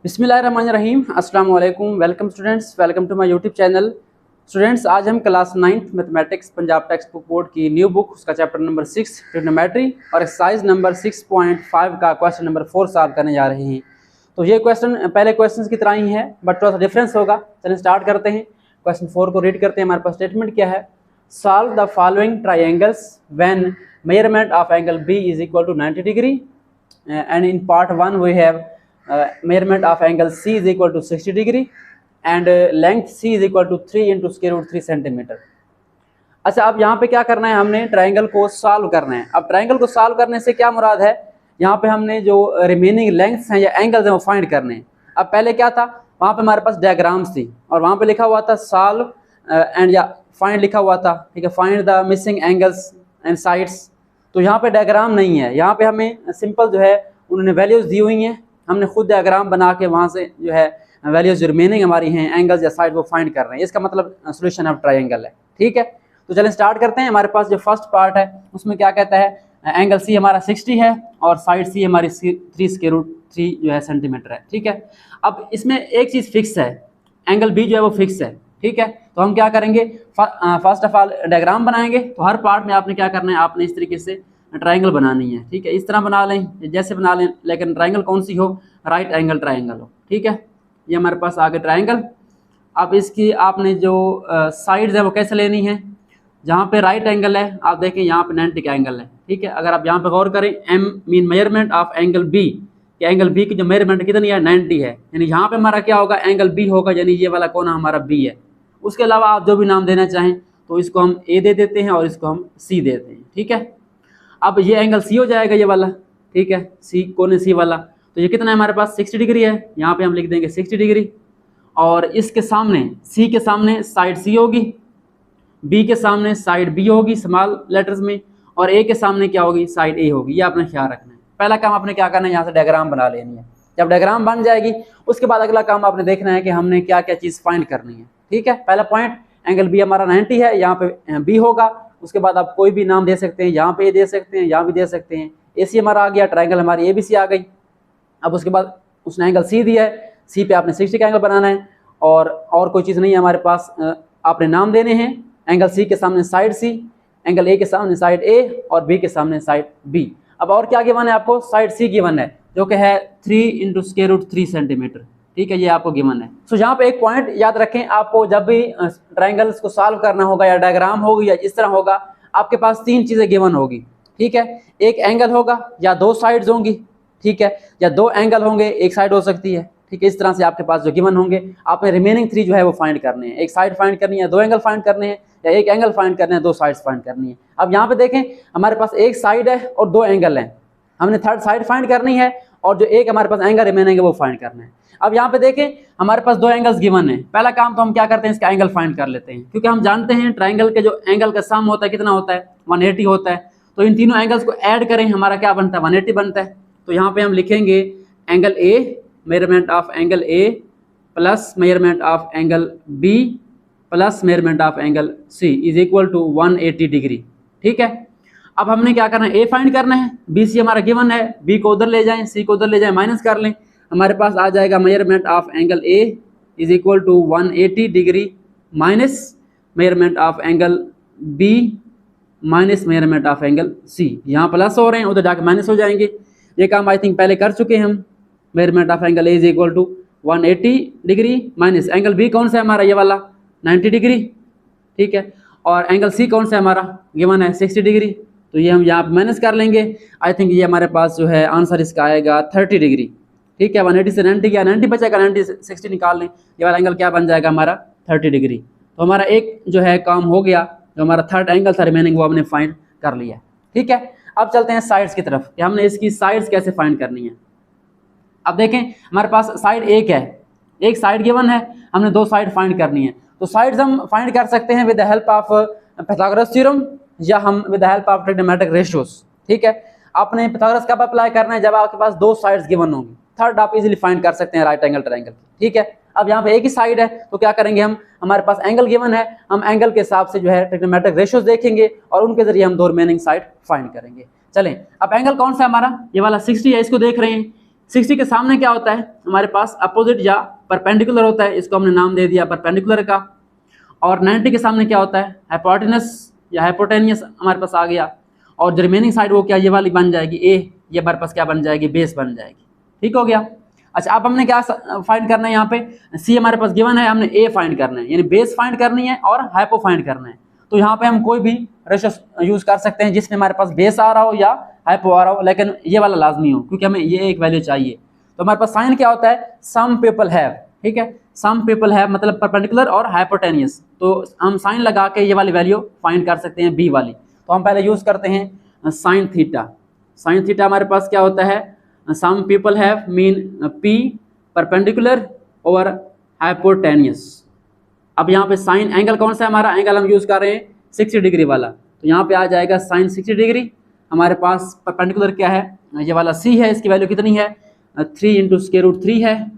बिस्मिल्लाहिर्रहमानिर्रहीम। अस्सलाम वालेकुम। Welcome students, welcome to my YouTube channel. Students, आज हम class 9th mathematics Punjab text book board की न्यू बुक उसका चैप्टर नंबर 6 ट्रिग्नोमेट्री और एक्सरसाइज नंबर 6.5 का क्वेश्चन नंबर 4 सॉल्व करने जा रहे हैं। तो ये क्वेश्चन पहले क्वेश्चन की तरह ही है बट थोड़ा सा डिफरेंस होगा। चलिए स्टार्ट करते हैं। क्वेश्चन 4 को रीड करते हैं। हमारे पास स्टेटमेंट क्या है? Solve the following triangles when measurement of angle B is equal to 90 degree and in part 1 we have measurement of angle C is equal to 60 degree and length C is equal to 3 into square root 3 centimeter। अच्छा, अब यहाँ पे क्या करना है? हमने triangle को solve करना है। अब ट्राइंगल को सॉल्व करने से क्या मुराद है? यहाँ पे हमने जो रिमेनिंग लेंथ्स हैं या एंगल्स हैं वो फाइंड करने हैं। अब पहले क्या था, वहाँ पे हमारे पास डायग्राम्स थी और वहाँ पे लिखा हुआ था सॉल्व एंड या फाइंड लिखा हुआ था, ठीक है, find the missing angles and sides. तो यहाँ पे डायग्राम नहीं है, यहाँ पे हमें सिंपल जो है उन्होंने वैल्यूज़ दी हुई हैं, हमने खुद डायग्राम बना के वहाँ से जो है वैल्यूज़ जो रिमेनिंग हमारी हैं एंगल्स या साइड वो फाइंड कर रहे हैं। इसका मतलब सोल्यूशन ऑफ ट्रायंगल है। ठीक है, तो चलें स्टार्ट करते हैं। हमारे पास जो फर्स्ट पार्ट है उसमें क्या कहता है? एंगल सी हमारा 60 है और साइड सी हमारी 3 स्क्वायर रूट 3 जो है सेंटीमीटर है। ठीक है, अब इसमें एक चीज़ फिक्स है, एंगल बी जो है वो फिक्स है। ठीक है, तो हम क्या करेंगे? फर्स्ट ऑफ ऑल डायग्राम बनाएंगे। तो हर पार्ट में आपने क्या करना है? आपने इस तरीके से ट्रायंगल बनानी है। ठीक है, इस तरह बना लें, जैसे बना लें, लेकिन ट्रायंगल कौन सी हो? राइट एंगल ट्रायंगल हो। ठीक है, ये हमारे पास आगे ट्रायंगल। अब इसकी आपने जो साइड्स है वो कैसे लेनी है? जहाँ पे राइट एंगल है आप देखें यहाँ पे 90 का एंगल है। ठीक है, अगर आप यहाँ पे गौर करें, M mean measurement of angle B, angle B की जो मेजरमेंट कितनी है? 90 है। यानी यहाँ पे हमारा क्या होगा? एंगल बी होगा, यानी ये वाला कोना हमारा बी है। उसके अलावा आप जो भी नाम देना चाहें, तो इसको हम ए दे देते हैं और इसको हम सी देते हैं। ठीक है, अब ये एंगल सी हो जाएगा ये वाला। ठीक है, सी कोने सी वाला। तो ये कितना है हमारे पास? 60 डिग्री है। यहाँ पे हम लिख देंगे 60 डिग्री और इसके सामने सी के सामने साइड सी होगी, बी के सामने साइड बी होगी स्मॉल लेटर्स में, और ए के सामने क्या होगी? साइड ए होगी। ये आपने ख्याल रखना है। पहला काम आपने क्या करना है? यहाँ से डायग्राम बना लेनी है। जब डायग्राम बन जाएगी उसके बाद अगला काम आपने देखना है कि हमने क्या क्या चीज़ फाइंड करनी है। ठीक है, पहला पॉइंट एंगल बी हमारा 90 है, यहाँ पे बी होगा। उसके बाद आप कोई भी नाम दे सकते हैं, यहाँ पे ए दे सकते हैं, यहाँ भी दे सकते हैं। ए सी हमारा आ गया, ट्रायंगल हमारी ए बी सी आ गई। अब उसके बाद उसने एंगल सी दिया है, सी पे आपने 60 का एंगल बनाना है और कोई चीज़ नहीं है हमारे पास। आपने नाम देने हैं, एंगल सी के सामने साइड सी, एंगल ए के सामने साइड ए और बी के सामने साइड बी। अब और क्या गिवन है आपको? साइड सी गिवन है जो कि है 3 इंटू स्क्वायर रूट 3 सेंटीमीटर। ठीक है, ये आपको गिवन है। सो यहाँ पे एक पॉइंट याद रखें, आपको जब भी ट्रायंगल्स को सॉल्व करना होगा या डायग्राम होगी या इस तरह होगा, आपके पास 3 चीज़ें गिवन होगी। ठीक है, एक एंगल होगा या 2 साइड्स होंगी। ठीक है, या 2 एंगल होंगे, एक साइड हो सकती है। ठीक है, इस तरह से आपके पास जो गिवन होंगे, आपने रिमेनिंग 3 जो है वो फाइंड करने हैं। एक साइड फाइंड करनी है, 2 एंगल फाइंड करने हैं, या एक एंगल फाइंड करना है, 2 साइड्स फाइंड करनी है। अब यहाँ पे देखें हमारे पास एक साइड है और 2 एंगल हैं, हमने थर्ड साइड फाइंड करनी है और जो एक हमारे पास एंगल रिमेनिंग है वो फाइंड करना है। अब यहाँ पे देखें हमारे पास 2 एंगल्स गिवन है। पहला काम तो हम क्या करते हैं? इसका एंगल फाइंड कर लेते हैं, क्योंकि हम जानते हैं ट्रायंगल के जो एंगल का सम होता है कितना होता है? 180 होता है। तो इन तीनों एंगल्स को ऐड करें, हमारा क्या बनता है? 180 बनता है। तो यहाँ पे हम लिखेंगे angle A, measurement of angle A plus measurement of angle B plus measurement of angle C is equal to 180 degree. ठीक है, अब हमने क्या करना है? ए फाइंड करना है, बी सी हमारा गिवन है, बी को उधर ले जाएं, सी को उधर ले जाएं, माइनस कर लें, हमारे पास आ जाएगा measurement of angle A is equal to 180 degree minus measurement of angle B minus measurement of angle C. यहाँ प्लस हो रहे हैं, उधर जाके माइनस हो जाएंगे। ये काम आई थिंक पहले कर चुके हैं हम। Measurement of angle A is equal to 180 degree minus angle B कौन सा है हमारा? ये वाला 90 डिग्री। ठीक है, और एंगल सी कौन सा है हमारा? गिवन है 60 डिग्री। तो ये हम यहाँ पे माइनस कर लेंगे। आई थिंक ये हमारे पास जो है आंसर इसका आएगा 30 डिग्री। ठीक है, 180 से 90 गया, 90 बचेगा, 90 से 60 निकाल लें, ये वाला एंगल क्या बन जाएगा हमारा? 30 डिग्री। तो हमारा एक जो है काम हो गया, जो हमारा थर्ड एंगल था रिमेनिंग वो हमने फाइंड कर लिया। ठीक है, अब चलते हैं साइड्स की तरफ कि हमने इसकी साइड्स कैसे फाइंड करनी है। अब देखें हमारे पास साइड एक है, एक साइड गिवन है, हमने 2 साइड फाइंड करनी है। तो साइड्स हम फाइंड कर सकते हैं with the help of Pythagoras theorem या हम with the help of trigonometric ratios. ठीक है, आपने पाइथागोरस कब अप्लाई करना है? जब आपके पास 2 साइड्स गिवन होंगी। थर्ड आप इजीली फाइंड कर सकते हैं राइट एंगल ट्रायंगल। ठीक है, अब यहाँ पे एक ही साइड है तो क्या करेंगे हम? हमारे पास एंगल गिवन है, हम एंगल के हिसाब से जो है ट्रिग्नोमेट्रिक रेशियोज देखेंगे और उनके जरिए हम 2 रिमेनिंग साइड फाइंड करेंगे। चलें, अब एंगल कौन सा है हमारा? ये वाला 60 है, इसको देख रहे हैं। 60 के सामने क्या होता है हमारे पास, अपोजिट या परपेंडिकुलर होता है, इसको हमने नाम दे दिया परपेंडिकुलर का। और 90 के सामने क्या होता है, हाइपोटेनस या हाइपोटेनियस हमारे पास आ गया। और जो रिमेनिंग साइड वो क्या, ये वाली बन जाएगी ए, ये हमारे पास क्या बन जाएगी, बेस बन जाएगी। ठीक हो गया। अच्छा, अब हमने क्या फाइंड करना है, यहाँ पे सी हमारे पास गिवन है, हमने ए फाइंड करना है, यानी बेस फाइंड करनी है और हाइपो फाइंड करना है। तो यहाँ पे हम कोई भी रेशियो यूज कर सकते हैं जिसमें हमारे पास बेस आ रहा हो या हाइपो आ रहा हो, लेकिन ये वाला लाजमी हो, क्योंकि हमें ये एक वैल्यू चाहिए। तो हमारे पास साइन क्या होता है, सम पीपल हैव। ठीक है, सम पीपल हैव मतलब परपेंडिकुलर और हाइपोटेनियस, तो हम साइन लगा के ये वाली वैल्यू फाइंड कर सकते हैं, बी वाली। तो हम पहले यूज करते हैं साइन थीटा। साइन थीटा हमारे पास क्या होता है, some people have mean P perpendicular और हाइपोटेनियस। अब यहाँ पे साइन एंगल कौन सा है हमारा, एंगल हम यूज कर रहे हैं 60 डिग्री वाला, तो यहाँ पे आ जाएगा साइन 60 डिग्री। हमारे पास परपेंडिकुलर क्या है, ये वाला सी है, इसकी वैल्यू कितनी है, 3 इंटू स्क्वायर रूट 3 है।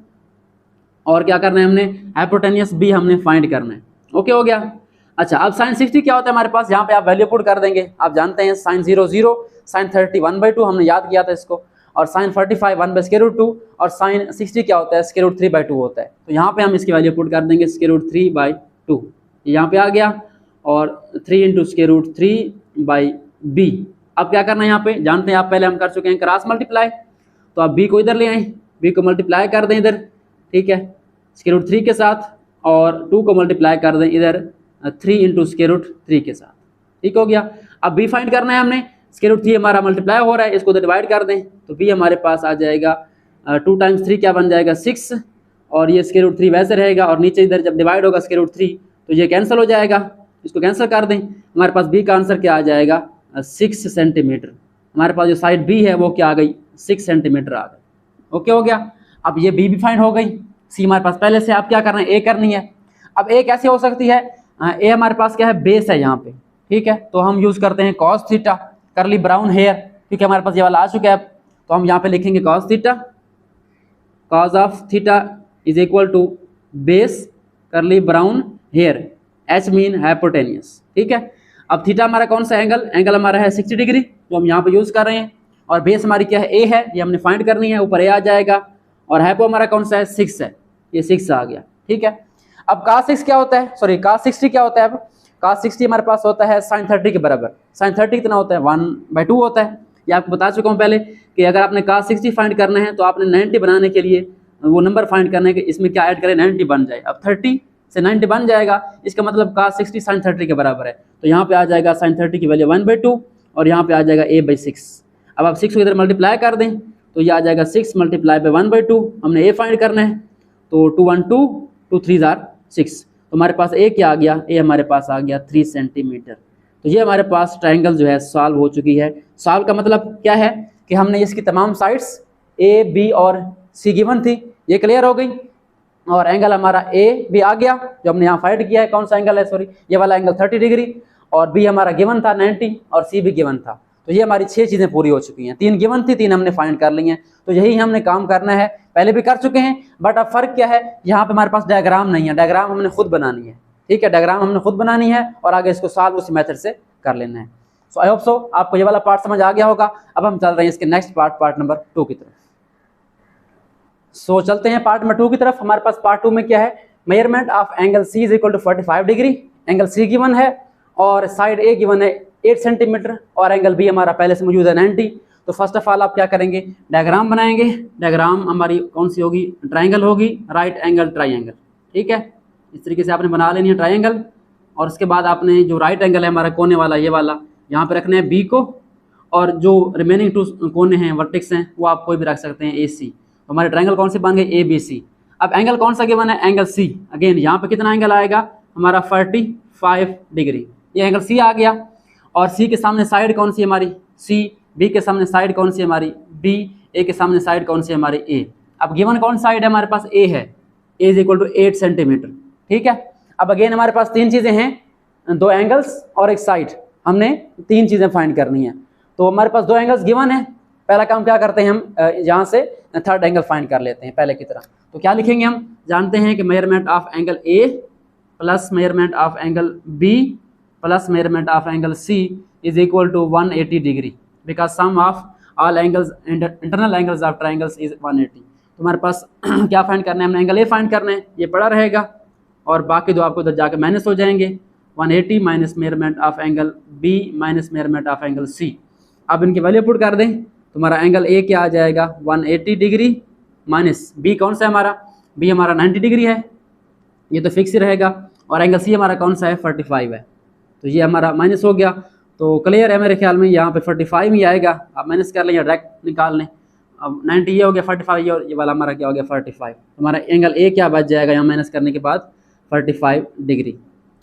और क्या करना है हमने, हाइपोटेनियस बी हमने फाइंड करना है। ओके हो गया। अच्छा, अब साइन 60 क्या होता है हमारे पास, यहाँ पे आप वैल्यू पुट कर देंगे। आप जानते हैं साइन 0 0, साइन 30 1/2 हमने याद किया था इसको, और साइन 45 1/√2, और साइन 60 क्या होता है, स्क्वायर रूट 3/2 होता है। तो यहाँ पे हम इसकी वैल्यू पुट कर देंगे, स्क्वायर रूट 3/2 यहाँ पे आ गया, और 3 इंटू स्क्वायर रूट 3/b। अब क्या करना है, यहाँ पे जानते हैं आप, पहले हम कर चुके हैं क्रॉस मल्टीप्लाई। तो आप b को इधर ले आए, b को मल्टीप्लाई कर दें इधर, ठीक है, स्क्वायर रूट 3 के साथ, और 2 को मल्टीप्लाई कर दें इधर 3 इंटू स्क्वायर रूट 3 के साथ। ठीक हो गया। अब b फाइंड करना है हमने, स्क्वायर रूट 3 हमारा मल्टीप्लाई हो रहा है, इसको डिवाइड कर दें, तो b हमारे पास आ जाएगा 2 टाइम्स 3 क्या बन जाएगा 6, और ये स्क्वायर रूट 3 वैसे रहेगा, और नीचे इधर जब डिवाइड होगा स्क्वायर रूट 3 तो ये कैंसिल हो जाएगा, इसको कैंसिल कर दें। हमारे पास b का आंसर क्या आ जाएगा, 6 सेंटीमीटर। हमारे पास जो साइड b है वो क्या आ गई, 6 सेंटीमीटर आ गई। ओके हो गया। अब ये b भी फाइंड हो गई, c हमारे पास पहले से, आप क्या करना है, a करनी है। अब a कैसे हो सकती है, a हमारे पास क्या है, बेस है यहाँ पे, ठीक है, तो हम यूज करते हैं कॉस थीटा, करली ब्राउन हेयर, क्योंकि हमारे पास ये वाला आ चुका है। तो हम यहाँ पे लिखेंगे cos theta, cos of theta is equal to base curly brown hair, H mean hypotenuse. ठीक है। अब थीटा हमारा कौन सा एंगल, एंगल हमारा है 60 डिग्री, जो हम यहाँ पे यूज कर रहे हैं, और बेस हमारी क्या है, ए है, ये हमने फाइंड करनी है, ऊपर ए आ जाएगा, और हाइपो हमारा कौन सा है, 6 है, ये 6 आ गया। ठीक है। अब cos 6 क्या होता है, सॉरी cos 60 क्या होता है, अब cos 60 हमारे पास होता है sin 30 के बराबर। sin 30 कितना होता है, 1/2 होता है। ये आपको बता चुका हूँ पहले कि अगर आपने cos 60 फाइंड करना है तो आपने 90 बनाने के लिए वो नंबर फाइंड करना है कि इसमें क्या ऐड करें, 90 बन जाए। अब 30 से 90 बन जाएगा, इसका मतलब cos 60 sin 30 के बराबर है। तो यहाँ पे आ जाएगा sin 30 की वैल्यू 1/2, और यहाँ पे आ जाएगा a/6। अब आप 6 को इधर मल्टीप्लाई कर दें तो ये आ जाएगा 6 मल्टीप्लाई बाई 1/2। हमने a फाइंड करना है, तो 2 1 2 2 3 आर 6, तो हमारे पास a क्या आ गया, a हमारे पास आ गया 3 सेंटीमीटर। तो ये हमारे पास ट्रायंगल जो है सॉल्व हो चुकी है। सॉल्व का मतलब क्या है कि हमने इसकी तमाम साइड्स a b और c गिवन थी, ये क्लियर हो गई, और एंगल हमारा a भी आ गया जो हमने यहाँ फाइंड किया है। कौन सा एंगल है, सॉरी ये वाला एंगल 30 डिग्री, और b हमारा गिवन था 90, और c भी गिवन था। तो ये हमारी 6 चीज़ें पूरी हो चुकी हैं, 3 गिवन थी, 3 हमने फाइंड कर ली हैं। तो यही हमने काम करना है, पहले भी कर चुके हैं, बट अब फर्क क्या है, यहाँ पे हमारे पास डायग्राम नहीं है, डायग्राम हमने खुद बनानी है। ठीक है, डायग्राम हमने खुद बनानी है, और आगे इसको सॉल्व उसी मेथड से कर लेना है। सो आई होप सो आपको ये वाला पार्ट समझ आ गया होगा। अब हम चल रहे हैं इसके नेक्स्ट पार्ट, पार्ट नंबर 2 की तरफ। सो चलते हैं पार्ट नंबर 2 की तरफ। हमारे पास पार्ट 2 में क्या है, measurement of angle C is equal to 45 degree. Angle C given है, और साइड ए गिवन है 8 सेंटीमीटर, और एंगल बी हमारा पहले से मौजूद है 90। तो फर्स्ट ऑफ ऑल आप क्या करेंगे, डायग्राम बनाएंगे। डायग्राम हमारी कौन सी होगी, ट्रायंगल होगी, राइट एंगल ट्रायंगल। ठीक है, इस तरीके से आपने बना लेनी है ट्रायंगल, और उसके बाद आपने जो राइट एंगल है हमारा कोने वाला, ये वाला यहाँ पे रखना है बी को, और जो रिमेनिंग 2 कोने हैं, वर्टेक्स हैं, वो आप कोई भी रख सकते हैं, ए सी। तो हमारे ट्रायंगल कौन से बन गए, ए बी सी। अब एंगल कौन सा गिवन है, एंगल सी। अगेन यहाँ पे कितना एंगल आएगा हमारा 45 डिग्री, ये एंगल सी आ गया। और सी के सामने साइड कौन सी हमारी, सी। बी के सामने साइड कौन सी हमारी, बी। ए के सामने साइड कौन सी हमारी, ए। अब गिवन कौन साइड है हमारे पास, ए है, ए इज इक्वल टू 8 सेंटीमीटर। ठीक है। अब अगेन हमारे पास 3 चीज़ें हैं, 2 एंगल्स और एक साइड, हमने 3 चीज़ें फाइंड करनी है। तो हमारे पास 2 एंगल्स गिवन है, पहला काम क्या करते हैं हम, यहाँ से थर्ड एंगल फाइंड कर लेते हैं पहले की तरह। तो क्या लिखेंगे हम, जानते हैं कि measurement of angle A plus measurement of angle B plus measurement of angle C is equal to 180 degree, because sum of all angles internal angles of triangles is 180। तो हमारे पास क्या फाइंड करना है, हमने एंगल ए फाइंड करना है, ये पड़ा रहेगा और बाकी दो आपको उधर जाके माइनस हो जाएंगे। 180 minus measurement of angle B minus measurement of angle C. अब इनकी वैल्यू पुट कर दें तो हमारा एंगल ए क्या आ जाएगा 180 डिग्री माइनस बी कौन सा है हमारा, बी हमारा 90 डिग्री है, ये तो फिक्स ही रहेगा, और एंगल सी हमारा कौन सा है 45 है, तो ये हमारा माइनस हो गया। तो क्लियर है मेरे ख्याल में, यहाँ पे 45 ही आएगा, आप माइनस कर लें या डायरेक्ट निकाल लें। अब 90 ये हो गया 45 ये, और ये वाला हमारा क्या हो गया 45। हमारा एंगल ए क्या बच जाएगा यहाँ माइनस करने के बाद 45 डिग्री।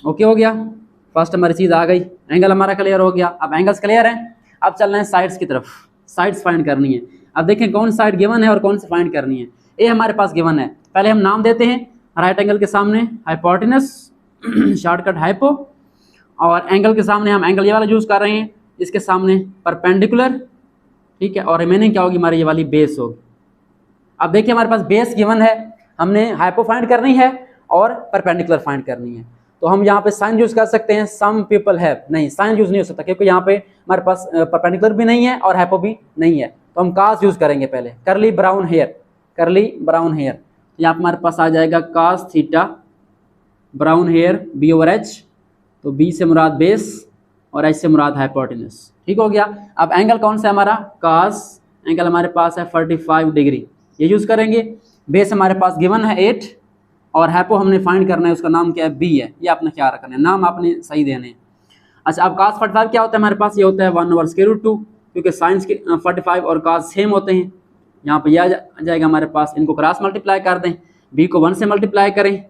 ओके हो गया, फर्स्ट हमारी चीज़ आ गई, एंगल हमारा क्लियर हो गया। अब एंगल्स क्लियर हैं, अब चल रहे हैं साइड्स की तरफ, साइड्स फाइंड करनी है। अब देखें कौन साइड गिवन है और कौन सी फाइंड करनी है। ए हमारे पास गिवन है, पहले हम नाम देते हैं, राइट एंगल के सामने हाइपोटेनस शॉर्टकट हाइपो, और एंगल के सामने हम एंगल ये वाला यूज़ कर रहे हैं, इसके सामने परपेंडिकुलर, ठीक है, और रिमेनिंग क्या होगी हमारी ये वाली बेस होगी। अब देखिए हमारे पास बेस गिवन है, हमने हाइपो फाइंड करनी है और परपेंडिकुलर फाइंड करनी है। तो हम यहाँ पे साइन यूज़ कर सकते हैं, सम पीपल हैव, नहीं साइन यूज़ नहीं हो सकता क्योंकि यहाँ पे हमारे पास परपेंडिकुलर भी नहीं है और हाइपो भी नहीं है, तो हम कास यूज़ करेंगे पहले। Curly brown hair, curly brown hair, यहाँ पे हमारे पास आ जाएगा cos theta brown hair B over H, तो बी से मुराद बेस और एच से मुराद हाइपोटेनस, ठीक हो गया। अब एंगल कौन सा है हमारा, कास एंगल हमारे पास है 45 डिग्री, ये यूज़ करेंगे। बेस हमारे पास गिवन है 8 और हाइपो हमने फाइंड करना है, उसका नाम क्या है बी है, ये आपने ख्याल रखना है, नाम आपने सही देने हैं। अच्छा अब कास 45 क्या होता है हमारे पास, ये होता है 1/√2, क्योंकि साइंस के 45 और कास सेम होते हैं। यहाँ पर यह आ जाएगा हमारे पास, इनको क्रॉस मल्टीप्लाई कर दें, बी को 1 से मल्टीप्लाई करें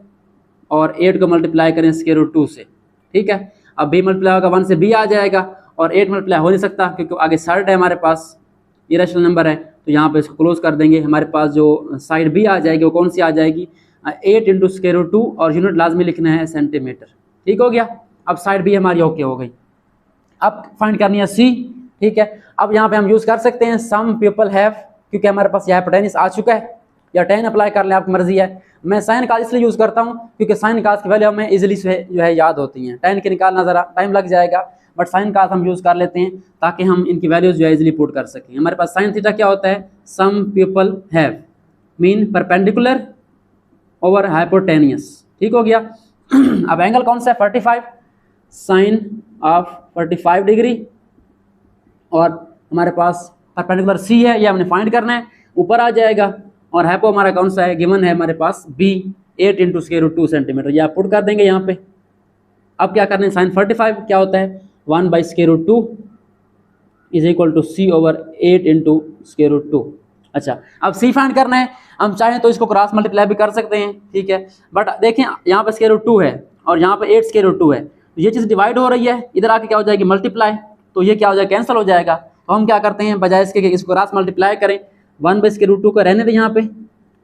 और 8 को मल्टीप्लाई करें √2 से, ठीक है। अब बी मल्टीप्लाई होगा 1 से बी आ जाएगा और 8 मल्टीप्लाई हो नहीं सकता क्योंकि आगे साइड है हमारे पास, इरेशनल नंबर है, तो यहाँ पे इसको क्लोज कर देंगे। हमारे पास जो साइड बी आ जाएगी वो कौन सी आ जाएगी 8 × √2 और यूनिट लाजमी लिखना है सेंटीमीटर, ठीक हो गया। अब साइड बी हमारी ओके हो गई। अब फाइंड करनी है सी, ठीक है। अब यहाँ पे हम यूज़ कर सकते हैं सम पीपल हैव, क्योंकि हमारे पास यहाँ हाइपोटेनस आ चुका है, या 10 अप्लाई कर लें, आपकी मर्जी है। मैं साइन काज इसलिए यूज़ करता हूँ क्योंकि साइन काज की वैल्यू हमें इजीली जो है याद होती हैं। 10 के निकालना ज़रा टाइम लग जाएगा, बट साइन काज हम यूज़ कर लेते हैं ताकि हम इनकी वैल्यूज जो है इजीली पुट कर सकें। हमारे पास साइन थीटा क्या होता है, some people have mean perpendicular over hypotenuse, ठीक हो गया। अब एंगल कौन सा है 45, साइन ऑफ 45 डिग्री, और हमारे पास परपेंडिकुलर सी है, ये हमने फाइंड करना है, ऊपर आ जाएगा। और हाइपो हमारा कौन सा है, गिवन है हमारे पास बी 8 × √2 सेंटीमीटर, ये आप पुट कर देंगे यहाँ पे। अब क्या करना है, साइन 45 क्या होता है 1/√2 is equal to C over 8 × √2। अच्छा अब सी फाइंड करना है, हम चाहें तो इसको क्रॉस मल्टीप्लाई भी कर सकते हैं, ठीक है, बट देखें यहाँ पे √2 है और यहाँ पे 8 √2 है, तो ये चीज़ डिवाइड हो रही है, इधर आके क्या हो जाएगी मल्टीप्लाई, तो ये क्या हो जाएगा कैंसिल हो जाएगा। तो हम क्या करते हैं, बजाय इसके कि इसको क्रॉस मल्टीप्लाई करें, 1/√2 का रहने दें यहाँ पे,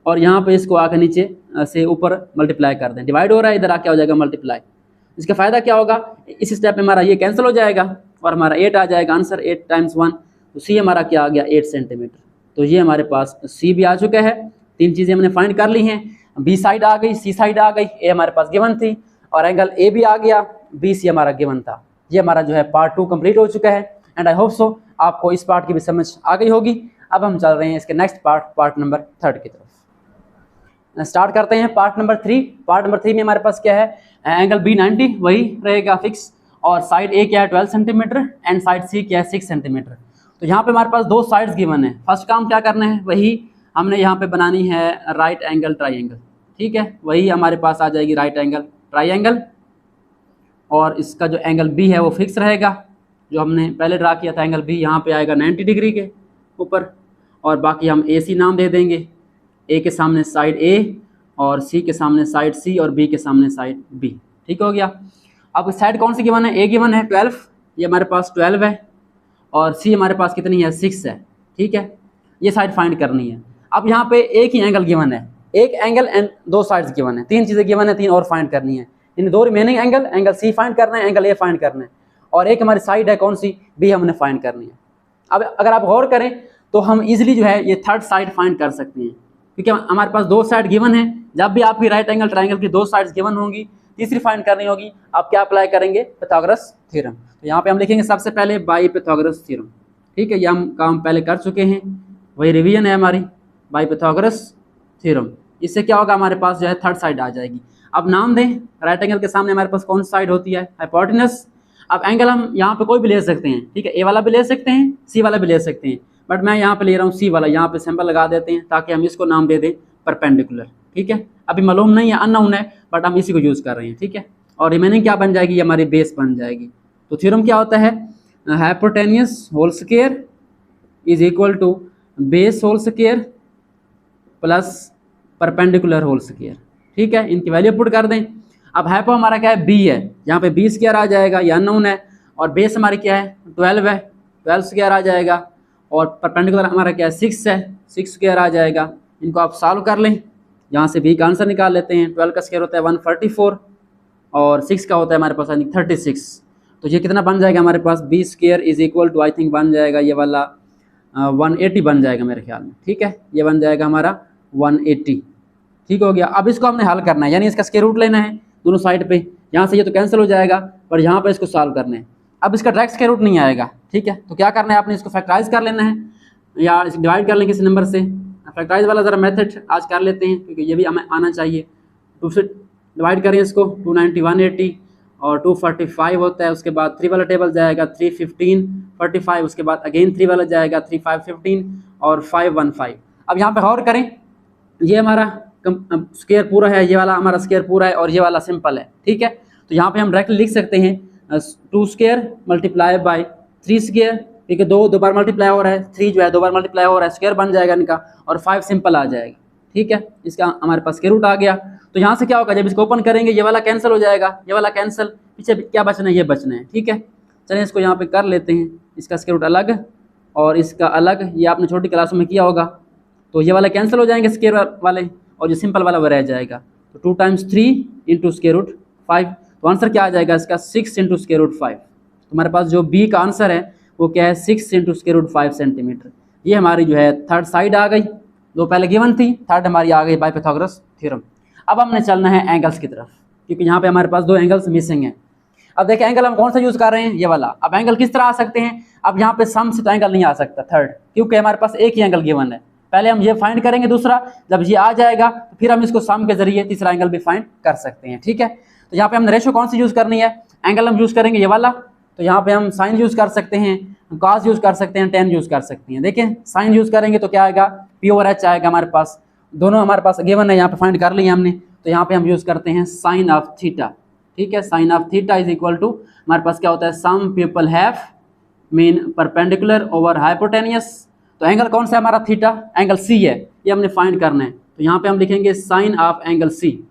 और यहाँ पे इसको आके नीचे से ऊपर मल्टीप्लाई कर दें, डिवाइड हो रहा है, इधर आके हो जाएगा मल्टीप्लाई। इसका फ़ायदा क्या होगा, इस स्टेप में हमारा ये कैंसिल हो जाएगा और हमारा 8 आ जाएगा आंसर, 8 × 1, तो सी हमारा क्या आ गया 8 सेंटीमीटर। तो ये हमारे पास सी भी आ चुका है, 3 चीज़ें हमने फाइंड कर ली हैं, बी साइड आ गई, सी साइड आ गई, ए हमारे पास गिवन थी, और एंगल ए भी आ गया, बी सी हमारा गिवन था। ये हमारा जो है पार्ट 2 कंप्लीट हो चुका है, एंड आई होप सो आपको इस पार्ट की भी समझ आ गई होगी। अब हम चल रहे हैं इसके नेक्स्ट पार्ट नंबर 3 की तरफ। स्टार्ट करते हैं पार्ट नंबर 3। पार्ट नंबर 3 में हमारे पास क्या है, एंगल बी 90 वही रहेगा फिक्स, और साइड ए क्या है 12 सेंटीमीटर एंड साइड सी क्या है 6 सेंटीमीटर। तो यहाँ पे हमारे पास 2 साइड्स गिवन है। फर्स्ट काम क्या करना है, वही हमने यहाँ पे बनानी है राइट एंगल ट्राइंगल, ठीक है, वही हमारे पास आ जाएगी राइट एंगल ट्राइंगल, और इसका जो एंगल बी है वो फिक्स रहेगा, जो हमने पहले ड्रा किया था एंगल बी यहाँ पे आएगा 90 डिग्री के ऊपर, और बाकी हम ए सी नाम दे देंगे, ए के सामने साइड ए और सी के सामने साइड सी और बी के सामने साइड बी, ठीक हो गया। अब साइड कौन सी गिवन है, ए गिवन है 12, ये हमारे पास 12 है, और सी हमारे पास कितनी है 6 है, ठीक है, ये साइड फाइंड करनी है। अब यहाँ पे एक ही एंगल गिवन है, एक एंगल एंड 2 साइड्स गिवन है, 3 चीज़ें गिवन है, 3 और फाइंड करनी है। इन 2 रिमेनिंग एंगल सी फाइंड करना है, एंगल ए फाइंड करना है, और एक हमारी साइड है कौन सी बी हमने फाइंड करनी है। अब अगर आप गौर करें तो हम इजीली जो है ये थर्ड साइड फाइंड कर सकते हैं, क्योंकि हमारे पास 2 साइड गिवन है। जब भी आपकी राइट एंगल ट्राइंगल की 2 साइड्स गिवन होंगी, तीसरी फाइंड करनी होगी, आप क्या अप्लाई करेंगे, पाइथागोरस थ्योरम। तो यहाँ पे हम लिखेंगे सबसे पहले बाय पाइथागोरस थ्योरम, ठीक है, ये हम काम पहले कर चुके हैं, वही रिवीजन है हमारी बाय पाइथागोरस थ्योरम। इससे क्या होगा, हमारे पास जो है थर्ड साइड आ जाएगी। अब नाम दें, राइट एंगल के सामने हमारे पास कौन सी साइड होती है, हाइपोटेनस। अब एंगल हम यहाँ पे कोई भी ले सकते हैं, ठीक है, ए वाला भी ले सकते हैं, सी वाला भी ले सकते हैं, बट मैं यहाँ पे ले रहा हूँ सी वाला। यहाँ पे सिंबल लगा देते हैं ताकि हम इसको नाम दे दें परपेंडिकुलर। ठीक है, अभी मालूम नहीं है, अननोन है, बट हम इसी को यूज़ कर रहे हैं। ठीक है, और रिमेनिंग क्या बन जाएगी, ये हमारी बेस बन जाएगी। तो थ्योरम क्या होता है, hypotenuse whole square is equal to base whole square plus perpendicular whole square. ठीक है, इनकी वैल्यू पुट कर दें। अब हाइपो हमारा क्या है, बी है, यहाँ पे बी स्क्वायर आ जाएगा, ये अननोन है, और बेस हमारी क्या है 12 है, 12 स्क्वायर आ जाएगा, और परपेंडिकुलर हमारा क्या है 6 है, 6 स्क्वायर आ जाएगा। इनको आप सॉल्व कर लें, यहाँ से बी का आंसर निकाल लेते हैं। 12 का स्क्वायर होता है 144 और 6 का होता है हमारे पास 36। तो ये कितना बन जाएगा हमारे पास, B square is equal to I think बन जाएगा ये वाला 180 बन जाएगा मेरे ख्याल में। ठीक है, ये बन जाएगा हमारा 180। ठीक हो गया। अब इसको हमने हल करना है, यानी इसका स्क्वायर रूट लेना है दोनों साइड पे। यहाँ से ये तो कैंसिल हो जाएगा, पर यहाँ पे इसको सॉल्व करना है। अब इसका डायरेक्ट स्क्वायर रूट नहीं आएगा। ठीक है, तो क्या करना है, आपने इसको फैक्टराइज कर लेना है या डिवाइड कर लें किसी नंबर से। फैक्टराइज वाला ज़रा मेथड आज कर लेते हैं, क्योंकि ये भी हमें आना चाहिए। 2 से डिवाइड करें इसको, 290 180 और 245 होता है। उसके बाद 3 वाला टेबल जाएगा 315 45, उसके बाद अगेन 3 वाला जाएगा 3515 और 515। अब यहाँ पे गौर करें, ये हमारा स्क्वायर पूरा है, ये वाला हमारा स्क्वायर पूरा है, और ये वाला सिंपल है। ठीक है, तो यहाँ पे हम डायरेक्टली लिख सकते हैं 2 स्क्वायर मल्टीप्लाई बाय 3 स्क्वायर। ठीक है, 2 बार मल्टीप्लाई हो रहा है, 3 जो है 2 बार मल्टीप्लाई हो रहा है, स्क्वायर बन जाएगा इनका, और 5 सिंपल आ जाएगा। ठीक है, इसका हमारे पास स्क्वायर रूट आ गया। तो यहाँ से क्या होगा, जब इसको ओपन करेंगे ये वाला कैंसिल हो जाएगा, ये वाला कैंसिल, पीछे क्या बचना है, ये बचना है। ठीक है, चलिए इसको यहाँ पे कर लेते हैं, इसका स्क्वायर रूट अलग और इसका अलग, ये आपने छोटी क्लासों में किया होगा। तो ये वाला कैंसिल हो जाएंगे स्क्वायर वाले, और जो सिंपल वाला वो रह जाएगा। तो 2 × 3 × स्क्वायर रूट 5। तो आंसर क्या आ जाएगा इसका, 6 × स्क्वायर रूट 5। तो हमारे पास जो बी का आंसर है वो क्या है, 6 × स्क्वायर रूट 5 सेंटीमीटर। ये हमारी जो है थर्ड साइड आ गई, दो पहले गिवन थी, थर्ड हमारी आ गई बाय पाइथागोरस थ्योरम। अब हमने चलना है एंगल्स की तरफ, क्योंकि यहाँ पे हमारे पास 2 एंगल्स मिसिंग हैं। अब देखिए एंगल हम कौन सा यूज़ कर रहे हैं, ये वाला। अब एंगल किस तरह आ सकते हैं, अब यहाँ पे सम से तो एंगल नहीं आ सकता थर्ड, क्योंकि हमारे पास एक ही एंगल गिवन है। पहले हम ये फाइंड करेंगे दूसरा, जब ये आ जाएगा तो फिर हम इसको सम के जरिए तीसरा एंगल भी फाइंड कर सकते हैं। ठीक है, तो यहाँ पे हमने रेशो कौन सी यूज़ करनी है, एंगल हम यूज़ करेंगे ये वाला। तो यहाँ पे हम साइन यूज़ कर सकते हैं, कॉस यूज़ कर सकते हैं, टेन यूज़ कर सकते हैं। देखें साइन यूज़ करेंगे तो क्या आएगा, P/H आएगा हमारे पास, दोनों हमारे पास गिवन है, यहाँ पे फाइंड कर लिया हमने। तो यहाँ पे हम यूज़ करते हैं साइन ऑफ थीटा। ठीक है, sine of theta is equal to हमारे पास क्या होता है, some people have mean perpendicular over hypotenuse. तो एंगल कौन सा है हमारा, थीटा, एंगल सी है, ये हमने फाइंड करना है। तो यहाँ पे हम लिखेंगे साइन ऑफ एंगल सी,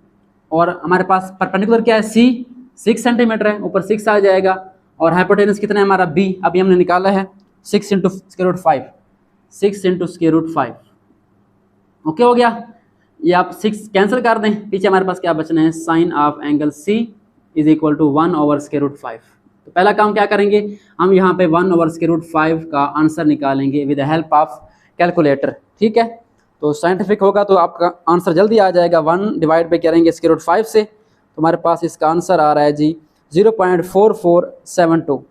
और हमारे पास परपेंडिकुलर क्या है, सी 6 सेंटीमीटर है, ऊपर 6 आ जाएगा, और हाइपोटेनस कितना है हमारा, बी, अभी हमने निकाला है 6 × square root 5, 6 × square root 5। Okay हो गया। ये आप 6 कैंसिल कर दें, पीछे हमारे पास क्या बचना है, sine of angle C is equal to 1/√5। तो पहला काम क्या करेंगे, हम यहाँ पे 1/√5 का आंसर निकालेंगे with the help of calculator. ठीक है, तो साइंटिफिक होगा तो आपका आंसर जल्दी आ जाएगा। 1 डिवाइड पे करेंगे √5 से, तो हमारे पास इसका आंसर आ रहा है जी 0.4472,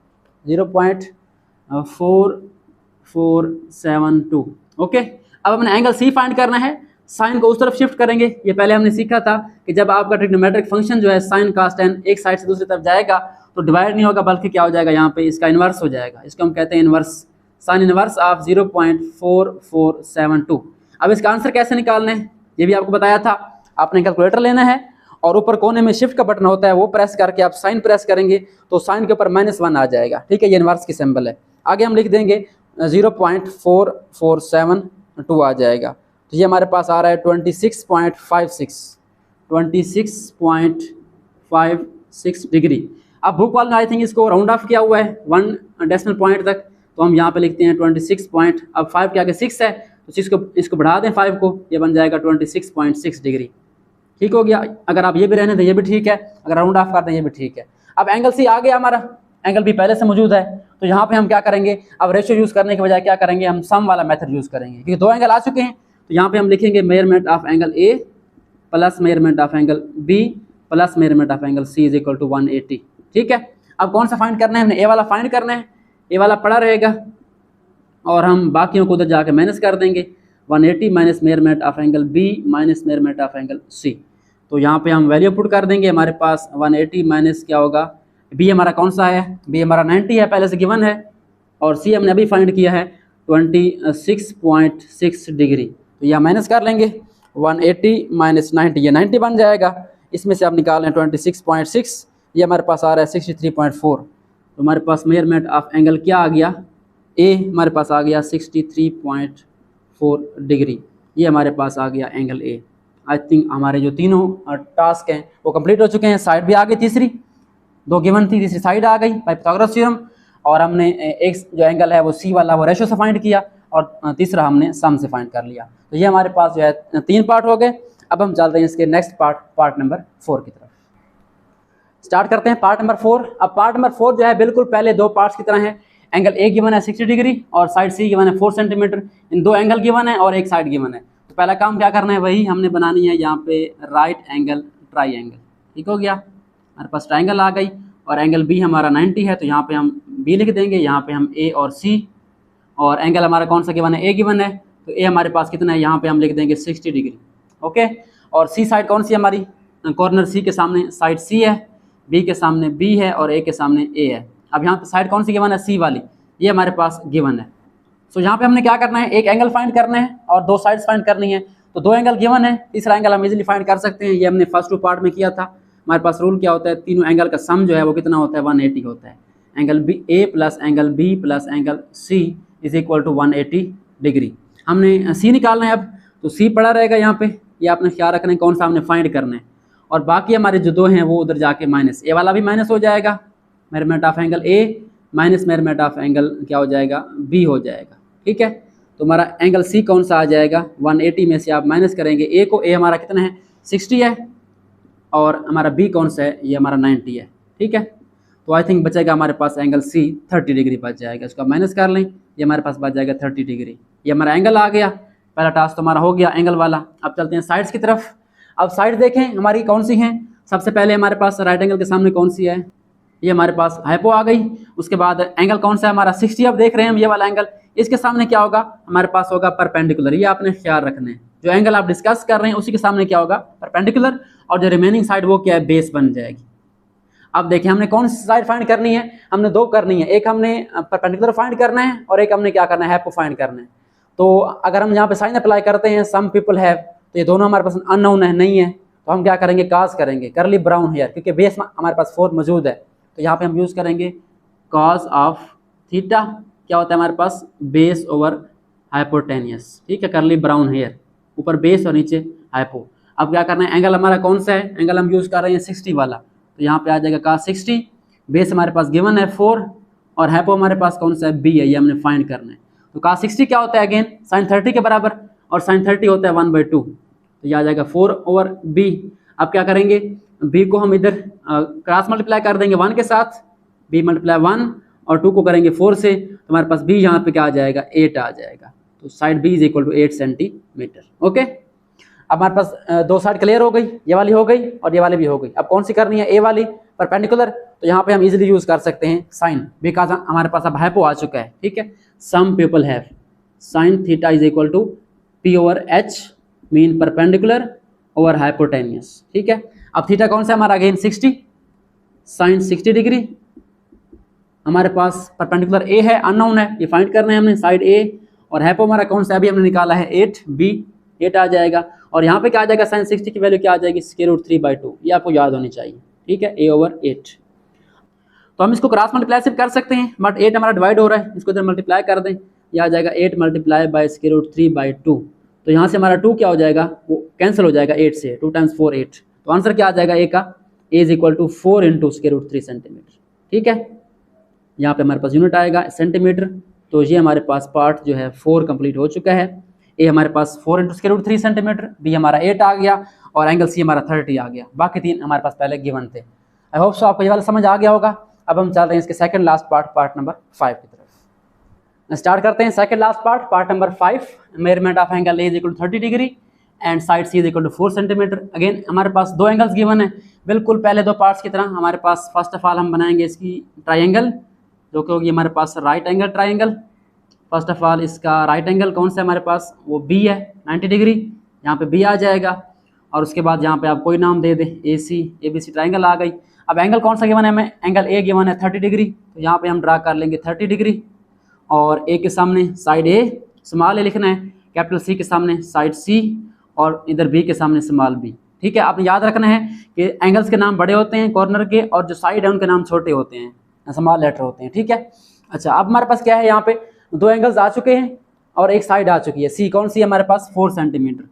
0.4472। ओके, अब हमने एंगल सी फाइंड करना है, साइन को उस तरफ शिफ्ट करेंगे। ये पहले हमने सीखा था कि जब आपका ट्रिग्नोमेट्रिक फंक्शन जो है साइन कॉस टेन एक साइड से दूसरी तरफ जाएगा तो डिवाइड नहीं होगा, बल्कि क्या हो जाएगा, यहाँ पे इसका इन्वर्स हो जाएगा। इसको हम कहते हैं इन्वर्स, साइन इन्वर्स ऑफ 0.4472। अब इसका आंसर कैसे निकालना है ये भी आपको बताया था। आपने कैलकुलेटर लेना है और ऊपर कोने में शिफ्ट का बटन होता है, वो प्रेस करके आप साइन प्रेस करेंगे तो साइन के ऊपर -1 आ जाएगा। ठीक है, ये इन्वर्स की सिंबल है। आगे हम लिख देंगे 0.4472 आ जाएगा। तो ये हमारे पास आ रहा है 26.56 डिग्री। अब बुक वाले ने आई थिंक इसको राउंड ऑफ किया हुआ है 1 डेसिमल पॉइंट तक, तो हम यहाँ पे लिखते हैं 26 पॉइंट, अब 5 के आगे 6 है तो इसको बढ़ा दें 5 को, ये बन जाएगा 26.6 डिग्री। ठीक हो गया। अगर आप ये भी रहने दें ये भी ठीक है, अगर राउंड ऑफ कर दें ये भी ठीक है। अब एंगल सी आ गया हमारा, एंगल बी पहले से मौजूद है, तो यहाँ पे हम क्या करेंगे, अब रेशियो यूज़ करने के बजाय क्या करेंगे, हम सम वाला मेथड यूज़ करेंगे, क्योंकि 2 एंगल आ चुके हैं। तो यहाँ पे हम लिखेंगे measurement of angle A plus measurement of angle B plus measurement of angle C is equal to 180। ठीक है, अब कौन सा फाइंड करना है, हमने ए वाला फाइंड करना है। ए वाला पड़ा रहेगा, और हम बाकियों को उधर जाके माइनस कर देंगे। 180 minus measurement of angle B minus measurement of angle C. तो यहाँ पे हम वैल्यू पुट कर देंगे। हमारे पास 180 माइनस क्या होगा, बी हमारा कौन सा है, बी हमारा 90 है, पहले से गिवन है, और सी हमने अभी फाइंड किया है 26.6 डिग्री। तो यह माइनस कर लेंगे, 180 माइनस 90, ये 90 बन जाएगा। इसमें से आप निकाल लें 26.6, ये हमारे पास आ रहा है 63.4। तो हमारे पास मेजरमेंट ऑफ एंगल क्या आ गया, ए हमारे पास आ गया 63.4 डिग्री। ये हमारे पास आ गया एंगल ए। आई थिंक हमारे जो तीनों टास्क हैं वो कंप्लीट हो चुके हैं। साइड भी आ गई, तीसरी दो गिवन थी, तीसरी साइड आ गई बाय पाइथागोरस थ्योरम, और हमने एक जो एंगल है वो सी वाला वो रेशो से फाइंड किया, और तीसरा हमने सम से फाइंड कर लिया। तो ये हमारे पास जो है 3 पार्ट हो गए। अब हम चल रहे हैं इसके नेक्स्ट पार्ट नंबर 4 की तरफ। स्टार्ट करते हैं पार्ट नंबर 4। अब पार्ट नंबर 4 जो है बिल्कुल पहले दो पार्ट्स की तरह है। एंगल ए गिवन है 60 डिग्री और साइड सी गिवन है 4 सेंटीमीटर। इन दो एंगल गिवन है और एक साइड गिवन है। तो पहला काम क्या करना है, वही हमने बनानी है यहाँ पे राइट एंगल ट्राइंगल। ठीक हो गया, हमारे पास ट्राइंगल आ गई, और एंगल बी हमारा 90 है, तो यहाँ पे हम बी लिख देंगे, यहाँ पे हम ए और सी, और एंगल हमारा कौन सा गिवन है, ए गिवन है, तो ए हमारे पास कितना है, यहाँ पे हम लिख देंगे 60 डिग्री। ओके, और सी साइड कौन सी हमारी, कॉर्नर सी के सामने साइड सी है, बी के सामने बी है, और ए के सामने ए है। अब यहाँ पे साइड कौन सी गिवन है, सी वाली, ये हमारे पास गिवन है। सो यहाँ पे हमने क्या करना है, एक एंगल फाइंड करना है और दो साइड्स फाइंड करनी है। तो दो एंगल गिवन है, तीसरा एंगल हम इजीली फाइंड कर सकते हैं। ये हमने फर्स्ट 2 पार्ट में किया था। हमारे पास रूल क्या होता है, तीनों एंगल का सम जो है वो कितना होता है, 180 होता है। Angle B A plus angle B plus angle C is equal to 180 degree. हमने सी निकालना है अब, तो सी पड़ा रहेगा यहाँ पे, ये आपने ख्याल रखना है कौन सा हमने फाइंड करना है। और बाकी हमारे जो दो हैं वो उधर जाके माइनस, ए वाला भी माइनस हो जाएगा, measurement of angle A minus measurement of angle क्या हो जाएगा, बी हो जाएगा। ठीक है, तो हमारा एंगल सी कौन सा आ जाएगा, 180 में से आप माइनस करेंगे ए को, ए हमारा कितना है 60 है, और हमारा बी कौन सा है, ये हमारा 90 है। ठीक है, तो आई थिंक बचेगा हमारे पास एंगल सी 30 डिग्री बच जाएगा। इसको माइनस कर लें, ये हमारे पास बच जाएगा 30 डिग्री। ये हमारा एंगल आ गया, पहला टास्क तो हमारा हो गया एंगल वाला। अब चलते हैं साइड्स की तरफ। अब साइड देखें हमारी कौन सी हैं। सबसे पहले हमारे पास राइट एंगल के सामने कौन सी है, ये हमारे पास हाइपो आ गई। उसके बाद एंगल कौन सा है हमारा 60, अब देख रहे हैं हम ये वाला एंगल, इसके सामने क्या होगा, हमारे पास होगा परपेंडिकुलर। ये आपने ख्याल रखना है, जो एंगल आप डिस्कस कर रहे हैं उसी के सामने क्या होगा, परपेंडिकुलर, और जो रिमेनिंग साइड वो क्या है, बेस बन जाएगी। अब देखिए हमने कौन सी साइड फाइंड करनी है, हमने दो करनी है, एक हमने परपेंडिकुलर फाइंड करना है और एक हमने क्या करना है, हाइपो फाइंड करना है। तो अगर हम यहाँ पे साइन अप्लाई करते हैं, सम पीपल हैव, तो ये दोनों हमारे पास अननोन है, नहीं है, तो हम क्या करेंगे, काज करेंगे, करली ब्राउन हेयर, क्योंकि बेस हमारे पास 4 मौजूद है। तो यहाँ पे हम यूज़ करेंगे कॉज ऑफ थीटा, क्या होता है हमारे पास, बेस ओवर हाइपोटेनियस। ठीक है, करली ब्राउन हेयर, ऊपर बेस और नीचे हाइपो। अब क्या करना है, एंगल हमारा कौन सा है, एंगल हम यूज़ कर रहे हैं 60 वाला, तो यहाँ पे आ जाएगा cos 60, बेस हमारे पास गिवन है 4, और हाइपो हमारे पास कौन सा है, b है, ये हमने फाइंड करना है। तो cos 60 क्या होता है, अगेन sin 30 के बराबर, और sin 30 होता है 1/2, तो ये आ जाएगा 4 ओवर b। अब क्या करेंगे, b को हम इधर क्रॉस मल्टीप्लाई कर देंगे 1 के साथ, b मल्टीप्लाई 1 और 2 को करेंगे 4 से, तो हमारे पास b यहाँ पे क्या आ जाएगा, 8 आ जाएगा। तो side b is equal to 8 centimetre. Okay, अब हमारे पास दो साइड क्लियर हो गई, ये वाली हो गई और ये वाली भी हो गई। अब कौन सी करनी है, ए वाली परपेंडिकुलर, तो यहाँ पे हम इजीली यूज कर सकते हैं साइन, बिकॉज हमारे पास अब हाइपो आ चुका है। ठीक है, some people have sine theta is equal to P over H, mean perpendicular over hypotenuse. ठीक है, अब थीटा कौन सा हमारा, अगेन 60, साइन 60 डिग्री, हमारे पास परपेंडिकुलर ए है, अननोन है, ये फाइंड करना है हमने, साइड ए, और हाइपो हमारा कौन सा अभी हमने निकाला है 8, b 8 आ जाएगा, और यहाँ पे क्या आ जाएगा, साइन 60 की वैल्यू क्या आ जाएगी, √3/2, ये आपको याद होनी चाहिए। ठीक है, a ओवर 8। तो हम इसको क्रॉस मल्टीप्लाई सिर्फ कर सकते हैं, बट 8 हमारा डिवाइड हो रहा है, इसको इधर मल्टीप्लाई कर दें, ये आ जाएगा 8 मल्टीप्लाई बाय √3/2। तो यहाँ से हमारा 2 क्या हो जाएगा, वो कैंसिल हो जाएगा 8 से, 2 टाइम्स 4 8। तो आंसर क्या आ जाएगा ए का, a is equal to 4 × √3 centimetre. ठीक है, यहाँ पे हमारे पास यूनिट आएगा सेंटीमीटर। तो ये हमारे पास पार्ट जो है 4 कंप्लीट हो चुका है। ए हमारे पास 4 × √3 सेंटीमीटर, बी हमारा 8 आ गया, और एंगल सी हमारा 30 आ गया। बाकी 3 हमारे पास पहले गिवन थे। आई होप सो आपको ये वाला समझ आ गया होगा। अब हम चल रहे हैं इसके सेकंड लास्ट पार्ट नंबर 5 की तरफ। स्टार्ट करते हैं second last part number 5। Measurement of angle A is equal to 30 degree and side C is equal to 4 centimetre. Again हमारे पास दो एंगल्स गिवन है, बिल्कुल पहले दो पार्ट्स की तरह। हमारे पास फर्स्ट ऑफ ऑल हम बनाएंगे इसकी ट्राइंगल, जो कि होगी हमारे पास right angle triangle. First of all इसका राइट एंगल कौन सा है हमारे पास, वो बी है 90 डिग्री, यहाँ पे बी आ जाएगा। और उसके बाद यहाँ पे आप कोई नाम दे दें, ए सी, ए बी सी ट्राइंगल आ गई। अब एंगल कौन सा गिवन है हमें, एंगल ए गिवन है 30 डिग्री, तो यहाँ पे हम ड्रा कर लेंगे 30 डिग्री। और ए के सामने साइड ए स्मॉल ए लिखना है, कैपिटल सी के सामने साइड सी, और इधर बी के सामने स्मॉल बी। ठीक है, आपने याद रखना है कि एंगल्स के नाम बड़े होते हैं कॉर्नर के, और जो साइड है उनके नाम छोटे होते हैं, स्मॉल लेटर होते हैं। ठीक है, अच्छा अब हमारे पास क्या है, यहाँ पे दो एंगल्स आ चुके हैं और एक साइड आ चुकी है, सी कौन सी है हमारे पास 4 सेंटीमीटर।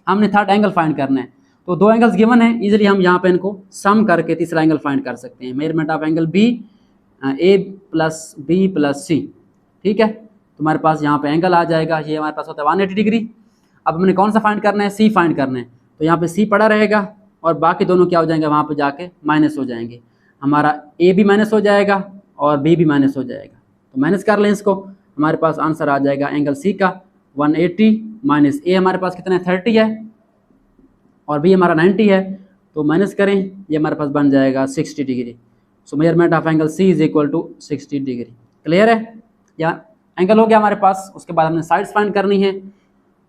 हमने थर्ड एंगल फाइंड करना है, तो दो एंगल्स गिवन है, इजीली हम यहाँ पे इनको सम करके तीसरा एंगल फाइंड कर सकते हैं। Measurement of angle B, A plus B plus C. ठीक है, तो हमारे पास यहाँ पे एंगल आ जाएगा, ये हमारे पास होता है 180 डिग्री। अब हमने कौन सा फाइंड करना है, सी फाइंड करना है, तो यहाँ पे सी पड़ा रहेगा और बाकी दोनों क्या हो जाएंगे, वहाँ पे जाके माइनस हो जाएंगे। हमारा ए भी माइनस हो जाएगा और बी भी माइनस हो जाएगा, तो माइनस कर लें इसको, हमारे पास आंसर आ जाएगा एंगल सी का 180 माइनस ए हमारे पास कितना है 30 है और बी हमारा 90 है, तो माइनस करें, ये हमारे पास बन जाएगा 60 degree. So measurement of angle C is equal to 60 degree. Clear है, या एंगल हो गया हमारे पास। उसके बाद हमने साइड्स फाइंड करनी है,